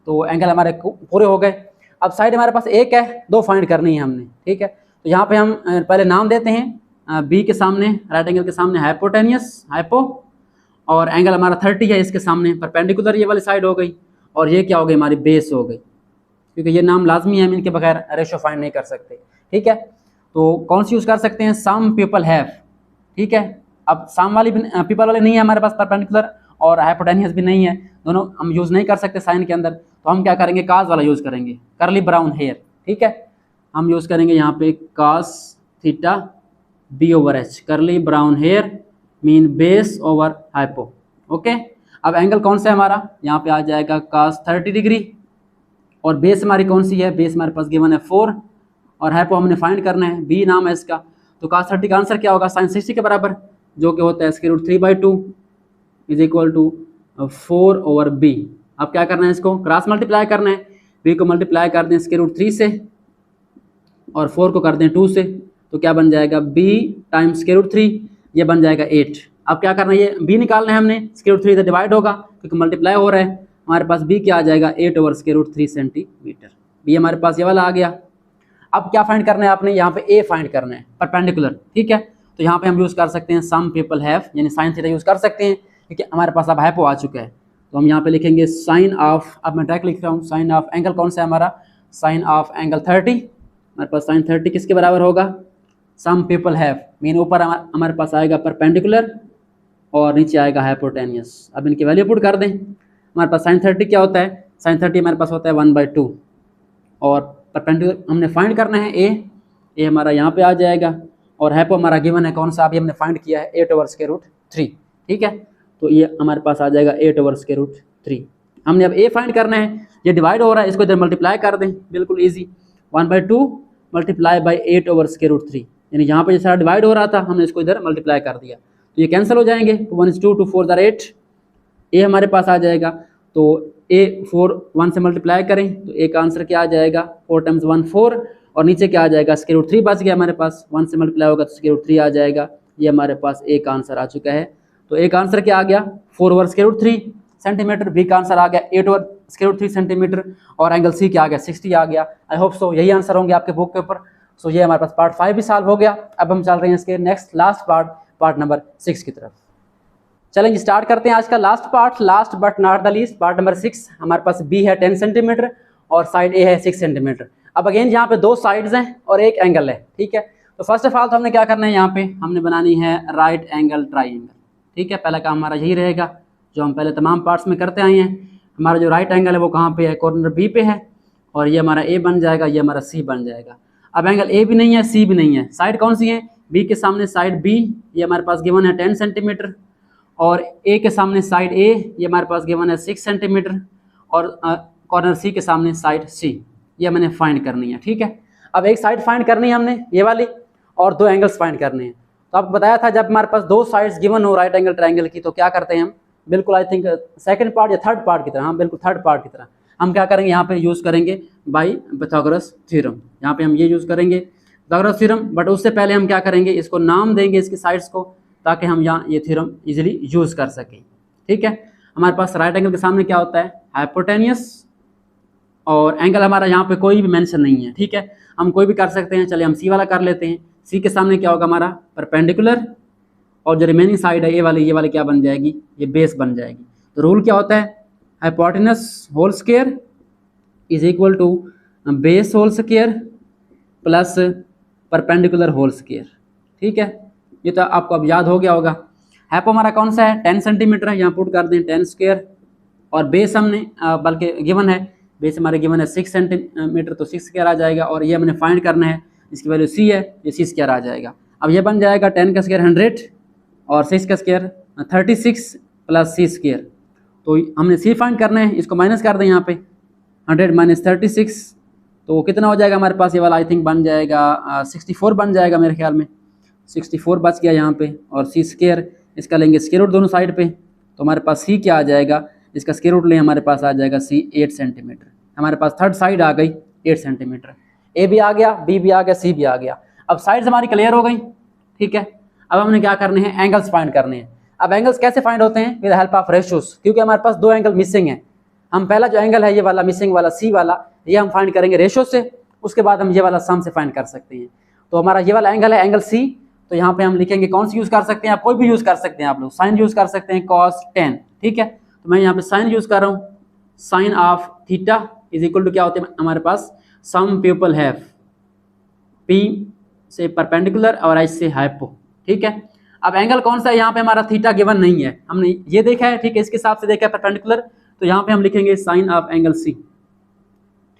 तो एंगल हमारे पूरे हो गए। अब साइड हमारे पास एक है, दो फाइंड करनी है हमने। ठीक है, तो यहाँ पे हम पहले नाम देते हैं, बी के सामने राइट एंगल के सामने हाइपोटेनियस हाइपो, और एंगल हमारा 30 है, इसके सामने परपेंडिकुलर ये वाली साइड हो गई, और ये क्या हो गई हमारी बेस हो गई, क्योंकि ये नाम लाजमी है, हम इनके बगैर रेशो फाइंड नहीं कर सकते। ठीक है, तो कौन सी यूज़ कर सकते हैं, सम पीपल हैव। ठीक है, अब सम वाली पीपल वाली नहीं है हमारे पास, परपेंडिकुलर और हाइपोटेनियस भी नहीं है, दोनों हम यूज़ नहीं कर सकते साइन के अंदर, तो हम क्या करेंगे, काज वाला यूज़ करेंगे, करली ब्राउन हेयर। ठीक है, हम यूज़ करेंगे यहाँ पे cos theta B over H, curly brown hair mean base over hypo. Okay, अब एंगल कौन सा है हमारा, यहाँ पे आ जाएगा कास 30 डिग्री, और बेस हमारी कौन सी है, बेस हमारे पास गिवन है 4, और हाइपो हमने फाइंड करना है, बी नाम है इसका। तो कास 30 का आंसर क्या होगा, साइन 60 के बराबर, जो कि होता है √3/2 is equal to 4 over B. अब क्या करना है, इसको क्रॉस मल्टीप्लाई करना है, बी को मल्टीप्लाई कर दें √3 से और 4 को कर दें 2 से, तो क्या बन जाएगा, b टाइम्स √3, ये बन जाएगा 8। अब क्या करना है, ये b निकालना है हमने, √3 से डिवाइड होगा क्योंकि मल्टीप्लाई हो रहा है, हमारे पास b क्या आ जाएगा 8 ओवर √3 सेंटीमीटर। b हमारे पास ये वाला आ गया। अब क्या फाइंड करना है आपने, यहाँ पे a फाइंड करना है, परपेंडिकुलर। ठीक है, तो यहाँ पे हम यूज़ कर सकते हैं सम पीपल हैव, यानी साइन थीटा यूज़ कर सकते हैं, क्योंकि हमारे पास अब हाइपो आ चुका है, तो हम यहाँ पे लिखेंगे साइन ऑफ, अब मैं डायरेक्ट लिख रहा हूँ, साइन ऑफ एंगल कौन सा है हमारा, साइन ऑफ एंगल 30, हमारे पास साइन 30 किसके बराबर होगा, सम पीपल हैव मीन ऊपर हमारे पास आएगा परपेंडिकुलर और नीचे आएगा हाइपोटेनियस। अब इनकी वैल्यू पुट कर दें, हमारे पास साइन 30 क्या होता है, साइन 30 हमारे पास होता है 1/2, और परपेंडिकुलर हमने फाइंड करना है ए हमारा यहाँ पे आ जाएगा, और हाइपो हमारा गिवन है कौन सा, अभी हमने फाइंड किया है 8 ओवर √3। ठीक है, तो ये हमारे पास आ जाएगा 8 ओवर √3। हमने अब ए फाइंड करना है, ये डिवाइड हो रहा है, इसको इधर मल्टीप्लाई कर दें, बिल्कुल ईजी, 1/2 मल्टीप्लाई बाई 8 ओवर √3, यानी यहाँ पे जैसा डिवाइड हो रहा था हमने इसको इधर मल्टीप्लाई कर दिया, तो ये कैंसिल हो जाएंगे, 1 is 2 2 4 are 8, ए हमारे पास आ जाएगा, तो ए 4 1 से मल्टीप्लाई करें तो ए का आंसर क्या आ जाएगा, 4 टाइम्स 1 4, और नीचे क्या आ जाएगा, √3 बच गया हमारे पास, 1 से मल्टीप्लाई होगा तो √3 आ जाएगा, ये हमारे पास ए का आंसर आ चुका है। तो ए का आंसर क्या आ गया, 4 ओवर √3 सेंटीमीटर, बी का आंसर आ गया 8 ओवर √3 सेंटीमीटर, और एंगल सी क्या आ गया 60 आ गया। आई होप सो यही आंसर होंगे आपके बुक के ऊपर। सो ये हमारे पास पार्ट 5 भी सॉल्व हो गया। अब हम चल रहे हैं इसके नेक्स्ट लास्ट पार्ट नंबर 6 की तरफ। चलेंगे स्टार्ट करते हैं आज का last part, last but not the least, part number 6। हमारे पास बी है 10 सेंटीमीटर और साइड ए है 6 सेंटीमीटर। अब अगेन यहाँ पे दो साइड्स हैं और एक एंगल है, ठीक है। तो फर्स्ट ऑफ ऑल तो हमने क्या करना है, यहाँ पे हमने बनानी है राइट एंगल ट्राइंगल, ठीक है। पहला काम हमारा यही रहेगा जो हम पहले तमाम पार्ट्स में करते आए हैं। हमारा जो राइट एंगल है वो कहाँ पे है, कॉर्नर बी पे है, और ये हमारा ए बन जाएगा, ये हमारा सी बन जाएगा। अब एंगल ए भी नहीं है, सी भी नहीं है, साइड कौन सी है, बी के सामने साइड बी, ये हमारे पास गिवन है 10 सेंटीमीटर, और ए के सामने साइड ए, ये हमारे पास गिवन है 6 सेंटीमीटर, और कॉर्नर सी के सामने साइड सी, ये मैंने फाइंड करनी है, ठीक है। अब एक साइड फाइंड करनी है हमने ये वाली, और दो एंगल्स फाइंड करने हैं। तो आपको बताया था जब हमारे पास दो साइड्स गिवन हो राइट एंगल ट्रायंगल की, तो क्या करते हैं हम, बिल्कुल आई थिंक सेकंड पार्ट या थर्ड पार्ट की तरह, हाँ बिल्कुल थर्ड पार्ट की तरह हम क्या करेंगे, यहाँ पे यूज़ करेंगे बाय पाइथागोरस थ्योरम। यहाँ पे हम ये यूज़ करेंगे पाइथागोरस थ्योरम, बट उससे पहले हम क्या करेंगे, इसको नाम देंगे इसकी साइड्स को, ताकि हम यहाँ ये थ्योरम इजीली यूज़ कर सकें, ठीक है। हमारे पास राइट एंगल के सामने क्या होता है, हाइपोटेनियस, और एंगल हमारा यहाँ पे कोई भी मेंशन नहीं है, ठीक है, हम कोई भी कर सकते हैं। चलिए हम सी वाला कर लेते हैं। सी के सामने क्या होगा हमारा, परपेंडिकुलर, और जो रिमेनिंग साइड है ये वाली क्या बन जाएगी, ये बेस बन जाएगी। तो रूल क्या होता है, hypotenuse whole square is equal to base whole square plus perpendicular whole square, ठीक है। ये तो आपको अब याद हो गया होगा। हाइपो हमारा कौन सा है, 10 सेंटीमीटर है, यहाँ पुट कर दें 10 स्क्वायर, और बेस हमने बल्कि गिवन है, बेस हमारे गिवन है 6 सेंटीमीटर, तो 6 स्क्वायर आ जाएगा, और ये हमने फाइंड करना है, इसकी वैल्यू सी है, ये सी स्क्वायर आ जाएगा। अब ये बन जाएगा 10 का स्क्वायर 100 और 6 का स्क्वायर 36 प्लस सी स्क्वायर। तो हमने सी फाइंड करना है, इसको माइनस कर दें यहाँ पे, 100 माइनस 36, तो कितना हो जाएगा हमारे पास, ये वाला आई थिंक बन जाएगा 64 बन जाएगा मेरे ख्याल में, 64 बच गया यहाँ पे, और सी स्क्वायर इसका लेंगे स्क्वायर रूट दोनों साइड पे, तो हमारे पास सी क्या आ जाएगा, इसका स्क्वायर रूट लें, हमारे पास आ जाएगा सी 8 सेंटीमीटर। हमारे पास थर्ड साइड आ गई 8 सेंटीमीटर, ए भी आ गया, बी भी आ गया, सी भी आ गया। अब साइड्स हमारी क्लियर हो गई, ठीक है। अब हमने क्या करने हैं, एंगल्स फाइंड करने हैं। अब एंगल्स कैसे फाइंड होते हैं, विद हेल्प ऑफ रेशियोज, क्योंकि हमारे पास 2 एंगल मिसिंग हैं। हम पहला जो एंगल है ये वाला मिसिंग वाला सी वाला, ये हम फाइंड करेंगे रेशियो से, उसके बाद हम ये वाला सम से फाइंड कर सकते हैं। तो हमारा ये वाला एंगल है एंगल सी, तो यहाँ पे हम लिखेंगे कौन सी यूज कर सकते हैं, आप कोई भी यूज कर सकते हैं, आप लोग साइन यूज कर सकते हैं, cos 10, ठीक है। तो मैं यहाँ पे साइन यूज कर रहा हूँ, sine of theta is equal to क्या होते हैं हमारे पास, सम पीपल हैव पी से परपेंडिकुलर और एच से हाइपो, ठीक है। अब एंगल कौन सा है, यहाँ पे हमारा थीटा गिवन नहीं है, हमने ये देखा है, ठीक है, इसके हिसाब से देखा है परपेंडिकुलर, तो यहाँ पे हम लिखेंगे साइन ऑफ एंगल सी,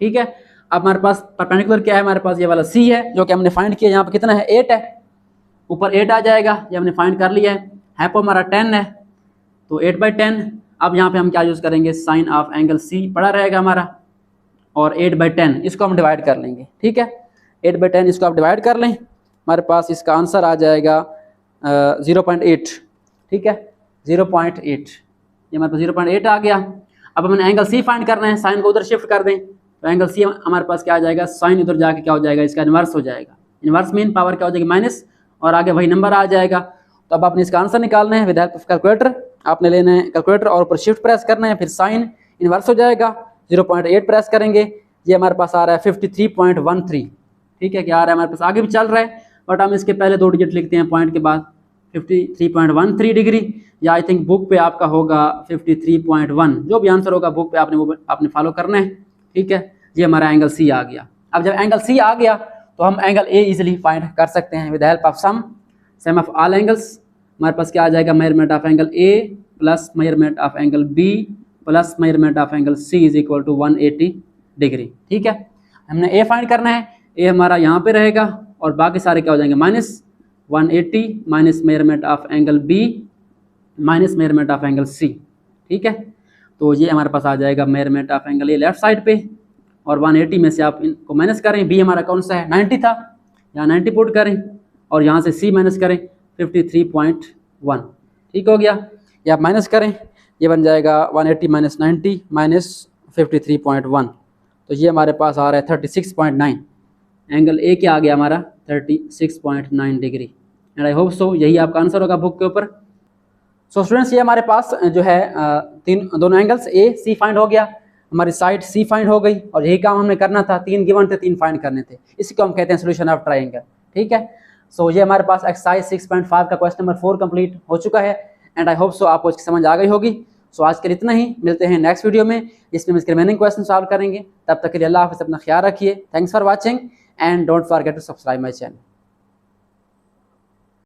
ठीक है। अब हमारे पास परपेंडिकुलर क्या है, हमारे पास ये वाला सी है, जो कि हमने फाइंड किया, यहाँ पे कितना है 8 है, ऊपर 8 आ जाएगा, ये हमने फाइंड कर लिया है। हाइपो हमारा 10 है, तो 8/10। अब यहाँ पे हम क्या यूज़ करेंगे, साइन ऑफ एंगल सी पड़ा रहेगा हमारा, और 8/10 इसको हम डिवाइड कर लेंगे, ठीक है। 8/10 इसको आप डिवाइड कर लें, हमारे पास इसका आंसर आ जाएगा 0.8, ठीक है, 0.8, ये हमारे पास 0.8 आ गया। अब हमें एंगल सी फाइंड करना है, साइन को उधर शिफ्ट कर दें, तो एंगल सी हमारे पास क्या आ जाएगा, साइन उधर जाके क्या हो जाएगा, इसका इन्वर्स हो जाएगा। इन्वर्स मीन पावर क्या हो जाएगी, माइनस, और आगे वही नंबर आ जाएगा। तो अब आपने इसका आंसर निकालना है विद हेल्प ऑफ कैलकुलेटर, आपने लेना है कैलकुलेटर और ऊपर शिफ्ट प्रेस करना है, फिर साइन इन्वर्स हो जाएगा, 0.8 प्रेस करेंगे, ये हमारे पास आ रहा है 53.13, ठीक है, क्या आ रहा है हमारे पास, आगे भी चल रहा है, बट हम इसके पहले 2 डिजिट लिखते हैं पॉइंट के बाद, 53.13 डिग्री, या आई थिंक बुक पे आपका होगा 53.1, जो भी आंसर होगा बुक पे आपने फॉलो करना है, ठीक है। ये हमारा एंगल सी आ गया। अब जब एंगल सी आ गया तो हम एंगल ए इजीली फाइंड कर सकते हैं with help of sum of all angles. हमारे पास क्या आ जाएगा, measurement of angle A plus measurement of angle B plus measurement of angle C is equal to 180 degree, ठीक है। हमने ए फाइंड करना है, ए हमारा यहाँ पे रहेगा, और बाकी सारे क्या हो जाएंगे, minus 180 minus measurement of angle B minus measurement of angle C, ठीक है। तो ये हमारे पास आ जाएगा measurement of angle A left side पे, और 180 में से आप इनको माइनस करें, बी हमारा कौन सा है 90 था, यहाँ 90 पुट करें, और यहाँ से सी माइनस करें 53.1, ठीक हो गया। ये आप माइनस करें, ये बन जाएगा 180 माइनस 90 माइनस 53.1, तो ये हमारे पास आ रहा है 36.9, एंगल ए क्या आ गया हमारा 36.9 degree, and I hope so यही आपका आंसर होगा बुक के ऊपर। सो स्टूडेंट्स, ये हमारे पास जो है दोनों एंगल्स ए सी फाइंड हो गया, हमारी साइड सी फाइंड हो गई, और यही काम हमने करना था, 3 गिवन थे, 3 फाइंड करने थे, इसी को हम कहते हैं सोल्यूशन ऑफ ट्रायंगल, ठीक है। सो ये हमारे पास एक्सरसाइज 6.5 का क्वेश्चन नंबर 4 कंप्लीट हो चुका है, एंड आई होप सो आपको इसकी समझ आ गई होगी। सो आज के लिए इतना ही, मिलते हैं नेक्स्ट वीडियो में, जिसमें हम इसके रिमेनिंग क्वेश्चन सॉल्व करेंगे। तब तक के लिए अल्लाह हाफ़िज़, अपना ख्याल रखिए, thanks for watching and don't forget to subscribe my channel.